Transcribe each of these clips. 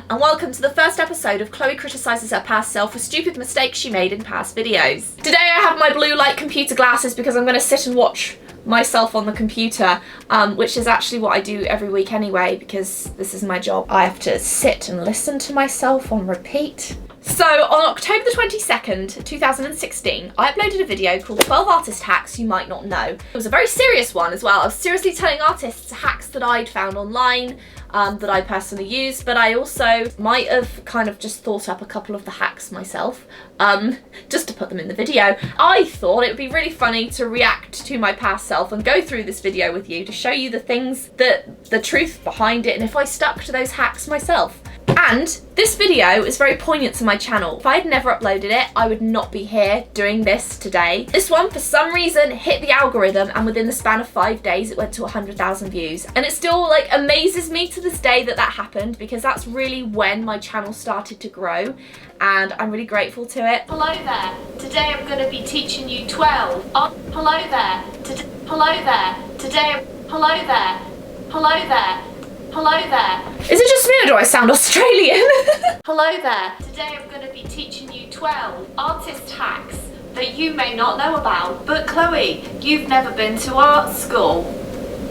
and welcome to the first episode of Chloe Criticises Her Past Self for stupid mistakes she made in past videos. Today I have my blue light computer glasses because I'm going to sit and watch myself on the computer, which is actually what I do every week anyway because this is my job. I have to sit and listen to myself on repeat. So on October the 22nd, 2016, I uploaded a video called 12 Artist Hacks You Might Not Know. It was a very serious one as well. I was seriously telling artists hacks that I'd found online, that I personally used, but I also might have kind of just thought up a couple of the hacks myself, just to put them in the video. I thought it would be really funny to react to my past self and go through this video with you to show you the things, the truth behind it, and if I stuck to those hacks myself. And this video is very poignant to my channel. If I had never uploaded it, I would not be here doing this today. This one, for some reason, hit the algorithm, and within the span of 5 days, it went to 100,000 views. And it still like amazes me to this day that that happened, because that's really when my channel started to grow, and I'm really grateful to it. Hello there. Today I'm going to be teaching you 12. Hello there. Hello there. Today. Hello there. Hello there. Hello there. Is it just me or do I sound Australian? Hello there. Today I'm going to be teaching you 12 artist hacks that you may not know about. But Chloe, you've never been to art school.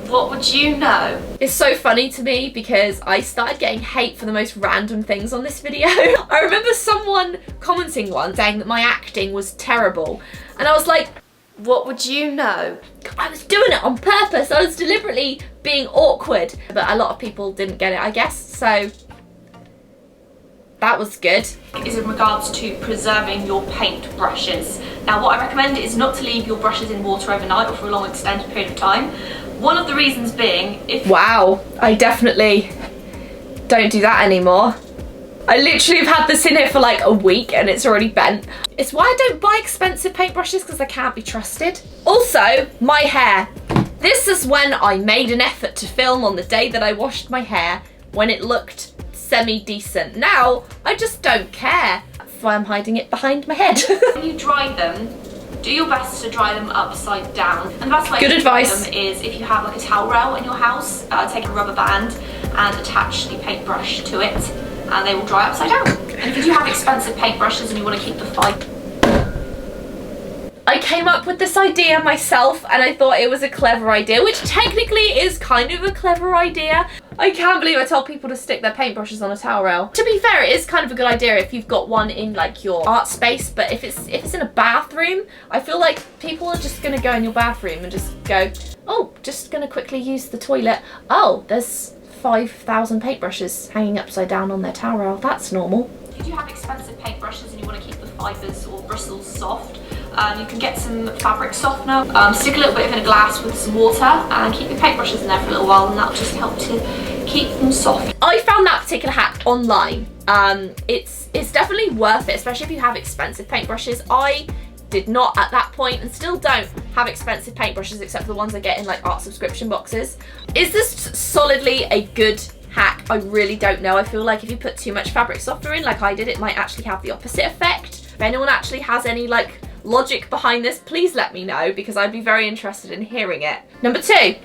What would you know? It's so funny to me because I started getting hate for the most random things on this video. I remember someone commenting once saying that my acting was terrible, and I was like, what would you know? I was doing it on purpose. I was deliberately being awkward. But a lot of people didn't get it, I guess, so that was good. Is in regards to preserving your paint brushes. Now what I recommend is not to leave your brushes in water overnight or for a long extended period of time. One of the reasons being, if— Wow, I definitely don't do that anymore. I literally have had this in here for like a week and it's already bent. It's why I don't buy expensive paintbrushes, because they can't be trusted. Also, my hair. This is when I made an effort to film on the day that I washed my hair, when it looked semi-decent. Now, I just don't care. That's why I'm hiding it behind my head. When you dry them, do your best to dry them upside down. And the best way Good to advice. dry them is if you have like a towel rail in your house, take a rubber band and attach the paintbrush to it, and they will dry upside down. And if you do have expensive paintbrushes and you want to keep the fight. I came up with this idea myself and I thought it was a clever idea, which technically is kind of a clever idea. I can't believe I told people to stick their paintbrushes on a towel rail. To be fair, it is kind of a good idea if you've got one in like your art space, but if it's in a bathroom, I feel like people are just gonna go in your bathroom and just go, oh, just gonna quickly use the toilet. Oh, there's 5,000 paintbrushes hanging upside down on their towel rail. That's normal. If you do have expensive paintbrushes and you want to keep the fibres or bristles soft, you can get some fabric softener, stick a little bit of in a glass with some water and keep your paintbrushes in there for a little while, and that'll just help to keep them soft. I found that particular hack online. It's definitely worth it, especially if you have expensive paintbrushes. I did not at that point, and still don't have expensive paintbrushes except for the ones I get in like art subscription boxes. Is this solidly a good hack? I really don't know. I feel like if you put too much fabric softener in like I did, it might actually have the opposite effect. If anyone actually has any like logic behind this, please let me know, because I'd be very interested in hearing it. Number 2.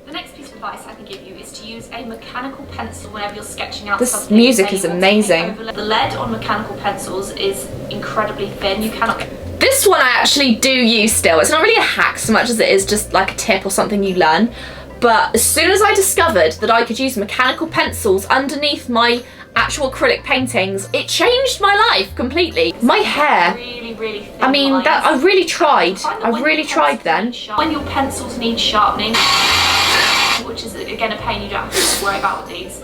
The next piece of advice I can give you is to use a mechanical pencil whenever you're sketching out This something. music is amazing. The lead on mechanical pencils is incredibly thin. You cannot— This one I actually do use still. It's not really a hack so much as it is just like a tip or something you learn. But as soon as I discovered that I could use mechanical pencils underneath my actual acrylic paintings, it changed my life completely. My hair, really thin I mean, lines. that I really tried. I When really your tried then. When your pencils need sharpening, which is again a pain you don't have to worry about with these.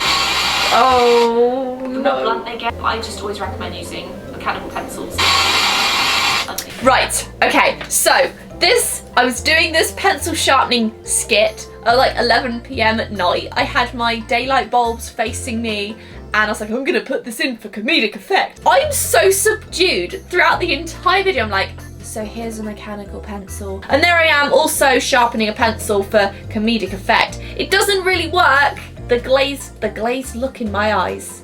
Oh The more no. blunt they get, I just always recommend using mechanical pencils. Right, okay, so I was doing this pencil sharpening skit at like 11 PM at night. I had my daylight bulbs facing me and I was like, I'm gonna put this in for comedic effect. I'm so subdued throughout the entire video. I'm like, so here's a mechanical pencil. And there I am also sharpening a pencil for comedic effect. It doesn't really work. The glazed look in my eyes.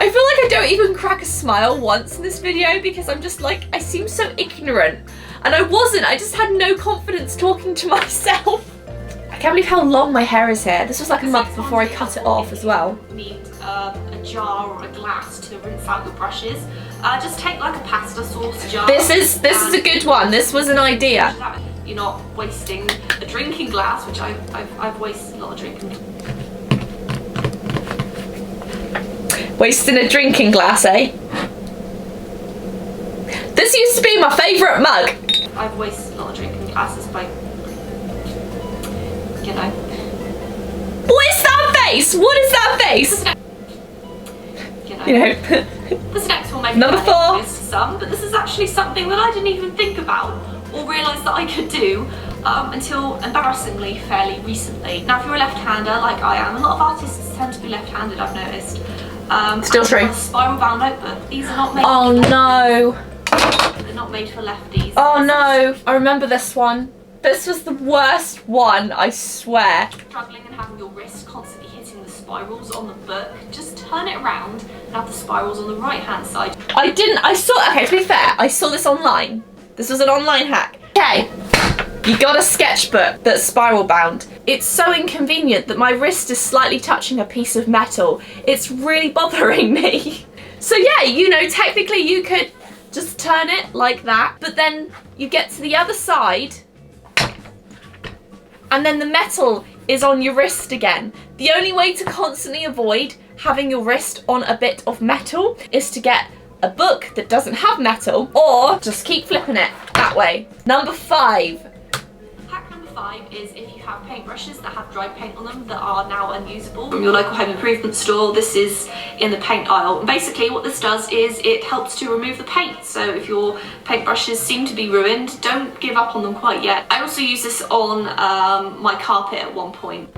I feel like I don't even crack a smile once in this video because I'm just like, I seem so ignorant. And I wasn't, I just had no confidence talking to myself. can't believe how long my hair is here. This was like a month before I cut it off as well. You need a jar or a glass to rinse out your brushes. Just take like a pasta sauce jar. This is a good one. This was an idea. You're not wasting a drinking glass, which I've wasted a lot of drinking. Wasting a drinking glass, eh? This used to be my favourite mug. I've wasted a lot of drinking glasses by, you know. What is that face? What is that face? You know. This next one may be Number 4. obvious to some, but this is actually something that I didn't even think about or realise that I could do until embarrassingly fairly recently. Now if you're a left-hander like I am, a lot of artists tend to be left-handed, I've noticed. Still true. A spiral bound notebook. These are not made Oh no. They're not made for lefties. Oh no. I remember this one. This was the worst one, I swear. Struggling and having your wrist constantly hitting the spirals on the book, just turn it around and have the spirals on the right hand side. Okay, to be fair, I saw this online. This was an online hack. Okay, you got a sketchbook that's spiral bound. It's so inconvenient that my wrist is slightly touching a piece of metal. It's really bothering me. So yeah, you know, technically you could just turn it like that, but then you get to the other side and then the metal is on your wrist again. The only way to constantly avoid having your wrist on a bit of metal is to get a book that doesn't have metal, or just keep flipping it that way. Number 5. Hack number 5 is if you have paintbrushes that have dry paint on them that are now unusable from your local home improvement store. This is in the paint aisle. And basically what this does is it helps to remove the paint. So if your paintbrushes seem to be ruined, don't give up on them quite yet. I also use this on my carpet at one point.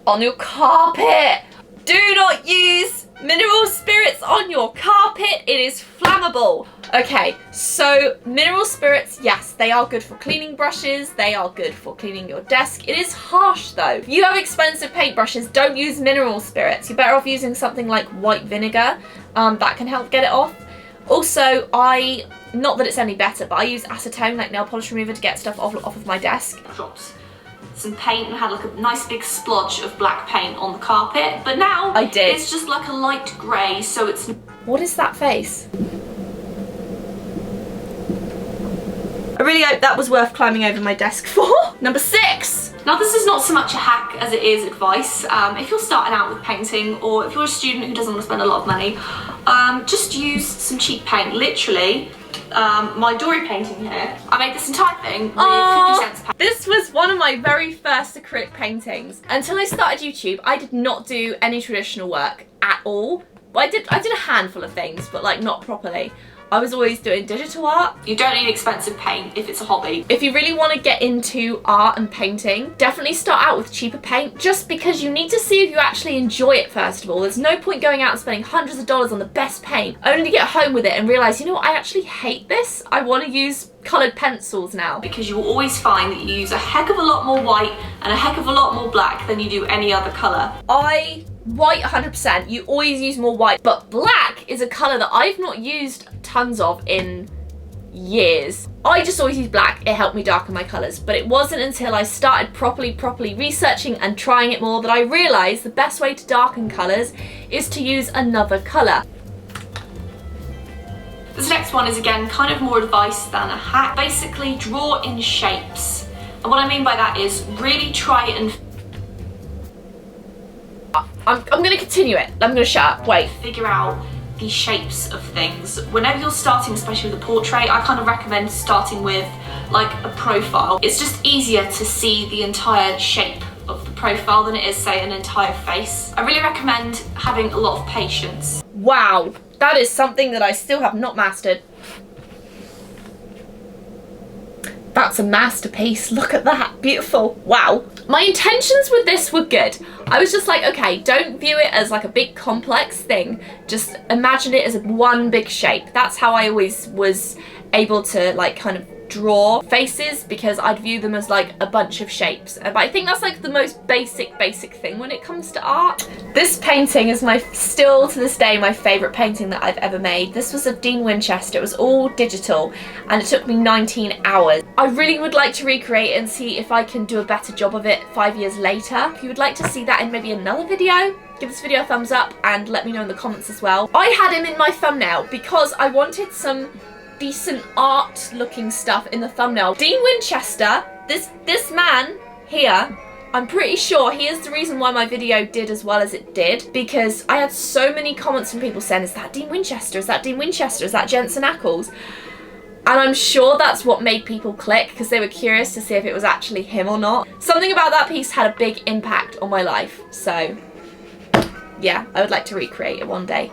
On your carpet! Do not use mineral spirits on your carpet, it is flammable. Okay, so mineral spirits, yes, they are good for cleaning brushes, they are good for cleaning your desk. It is harsh though. If you have expensive paintbrushes, don't use mineral spirits. You're better off using something like white vinegar, that can help get it off. Also, not that it's any better, but I use acetone, like nail polish remover, to get stuff off of my desk. Dropped some paint and had like a nice big splodge of black paint on the carpet, but now it's just like a light grey, so it's... What is that face? I really hope that was worth climbing over my desk for. Number 6. Now this is not so much a hack as it is advice. If you're starting out with painting, or if you're a student who doesn't want to spend a lot of money, just use some cheap paint. Literally, my Dory painting here, I made this entire thing with 50 cents paint. This was one of my very first acrylic paintings. Until I started YouTube, I did not do any traditional work at all. I did a handful of things, but like not properly. I was always doing digital art. You don't need expensive paint if it's a hobby. If you really want to get into art and painting, definitely start out with cheaper paint, just because you need to see if you actually enjoy it first of all. There's no point going out and spending hundreds of dollars on the best paint, only to get home with it and realise, you know what, I actually hate this. I want to use coloured pencils now. Because you will always find that you use a heck of a lot more white and a heck of a lot more black than you do any other colour. White 100%, you always use more white, but black is a colour that I've not used tons of in years. I just always use black, it helped me darken my colours, but it wasn't until I started properly researching and trying it more that I realised the best way to darken colours is to use another colour. This next one is again kind of more advice than a hack. Basically draw in shapes. And what I mean by that is really try and I'm going to continue it. I'm going to shut up. Wait. Figure out the shapes of things. Whenever you're starting, especially with a portrait, I kind of recommend starting with like a profile. It's just easier to see the entire shape of the profile than it is, say, an entire face. I really recommend having a lot of patience. Wow, that is something that I still have not mastered. That's a masterpiece. Look at that. Beautiful. Wow. My intentions with this were good. I was just like, okay, don't view it as like a big complex thing. Just imagine it as one big shape. That's how I always was able to like kind of draw faces because I'd view them as like a bunch of shapes. But I think that's like the most basic thing when it comes to art. This painting is still to this day my favourite painting that I've ever made. This was of Dean Winchester. It was all digital and it took me 19 hours. I really would like to recreate it and see if I can do a better job of it 5 years later. If you would like to see that in maybe another video, give this video a thumbs up and let me know in the comments as well. I had him in my thumbnail because I wanted some decent art looking stuff in the thumbnail. Dean Winchester, this man here, I'm pretty sure he is the reason why my video did as well as it did, because I had so many comments from people saying, is that Dean Winchester? Is that Dean Winchester? Is that Jensen Ackles? And I'm sure that's what made people click, because they were curious to see if it was actually him or not. Something about that piece had a big impact on my life, so yeah, I would like to recreate it one day.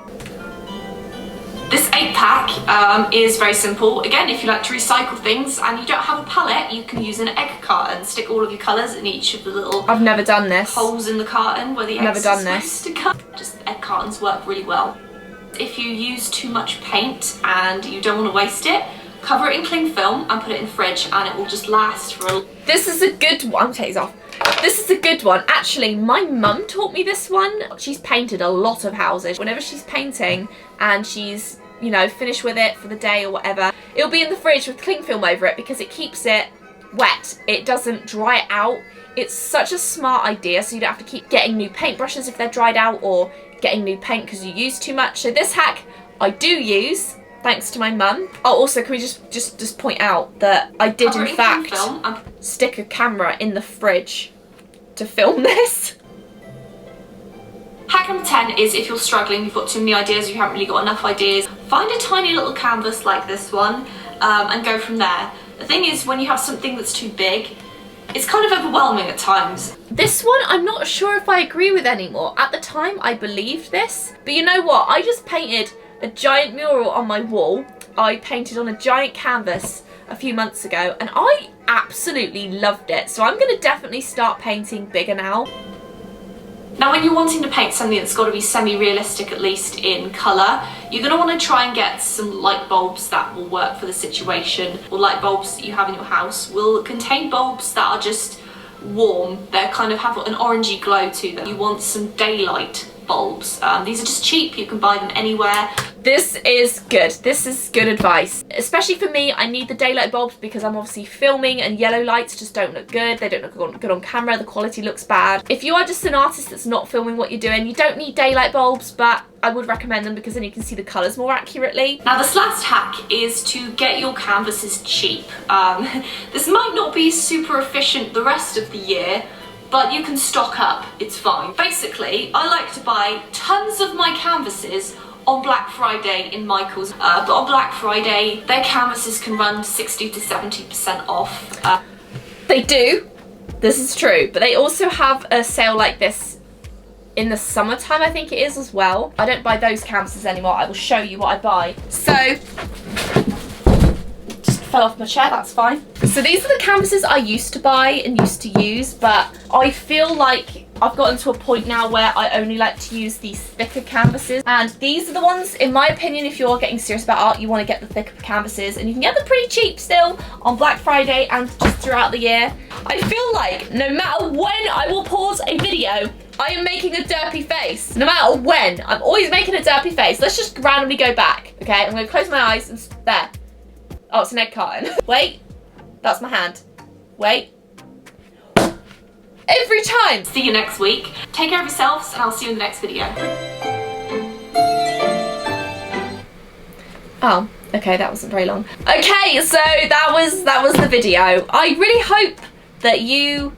This 8-pack is very simple. Again, if you like to recycle things and you don't have a palette, you can use an egg carton. Stick all of your colours in each of the little I've never done this. holes in the carton where the eggs are supposed to go. Just egg cartons work really well. If you use too much paint and you don't want to waste it, cover it in cling film and put it in the fridge and it will just last for a... This is a good one. Take these off. This is a good one. Actually, my mum taught me this one. She's painted a lot of houses. Whenever she's painting and she's, you know, finished with it for the day or whatever, it'll be in the fridge with cling film over it because it keeps it wet. It doesn't dry it out. It's such a smart idea, so you don't have to keep getting new paintbrushes if they're dried out or getting new paint because you use too much. So this hack I do use, thanks to my mum. Oh, also, can we just point out that I did in fact stick a camera in the fridge to film this. Hack number 10 is if you're struggling, you've got too many ideas, you haven't really got enough ideas, find a tiny little canvas like this one and go from there. The thing is, when you have something that's too big, it's kind of overwhelming at times. This one, I'm not sure if I agree with anymore. At the time, I believed this, but you know what? I just painted a giant mural on my wall. I painted on a giant canvas a few months ago and I absolutely loved it. So I'm going to definitely start painting bigger now. Now when you're wanting to paint something that's got to be semi-realistic, at least in colour, you're going to want to try and get some light bulbs that will work for the situation, or light bulbs that you have in your house will contain bulbs that are just warm. They kind of have an orangey glow to them. You want some daylight bulbs. These are just cheap, you can buy them anywhere. This is good. This is good advice. Especially for me, I need the daylight bulbs because I'm obviously filming and yellow lights just don't look good. They don't look good on camera. The quality looks bad. If you are just an artist that's not filming what you're doing, you don't need daylight bulbs, but I would recommend them because then you can see the colours more accurately. Now this last hack is to get your canvases cheap. This might not be super efficient the rest of the year, but you can stock up, it's fine. Basically, I like to buy tons of my canvases on Black Friday in Michaels, but on Black Friday, their canvases can run 60 to 70% off. They do, this is true, but they also have a sale like this in the summertime, I think it is as well. I don't buy those canvases anymore. I will show you what I buy. So, just fell off my chair, that's fine. So these are the canvases I used to buy and used to use, but I feel like I've gotten to a point now where I only like to use these thicker canvases, and these are the ones, in my opinion, if you're getting serious about art, you want to get the thicker canvases, and you can get them pretty cheap still on Black Friday and just throughout the year. I feel like no matter when I will pause a video, I am making a derpy face. No matter when, I'm always making a derpy face. Let's just randomly go back, okay? I'm going to close my eyes and there. Oh, it's an egg carton. Wait, that's my hand. Wait. Every time. See you next week. Take care of yourselves and I'll see you in the next video. Oh, okay, that wasn't very long. Okay, so that was the video. I really hope that you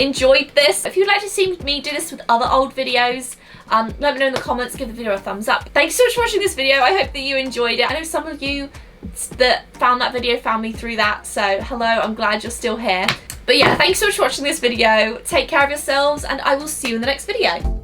enjoyed this. If you'd like to see me do this with other old videos, let me know in the comments, give the video a thumbs up. Thank you so much for watching this video. I hope that you enjoyed it. I know some of you that found that video found me through that, so hello, I'm glad you're still here. But yeah, thanks so much for watching this video. Take care of yourselves and I will see you in the next video.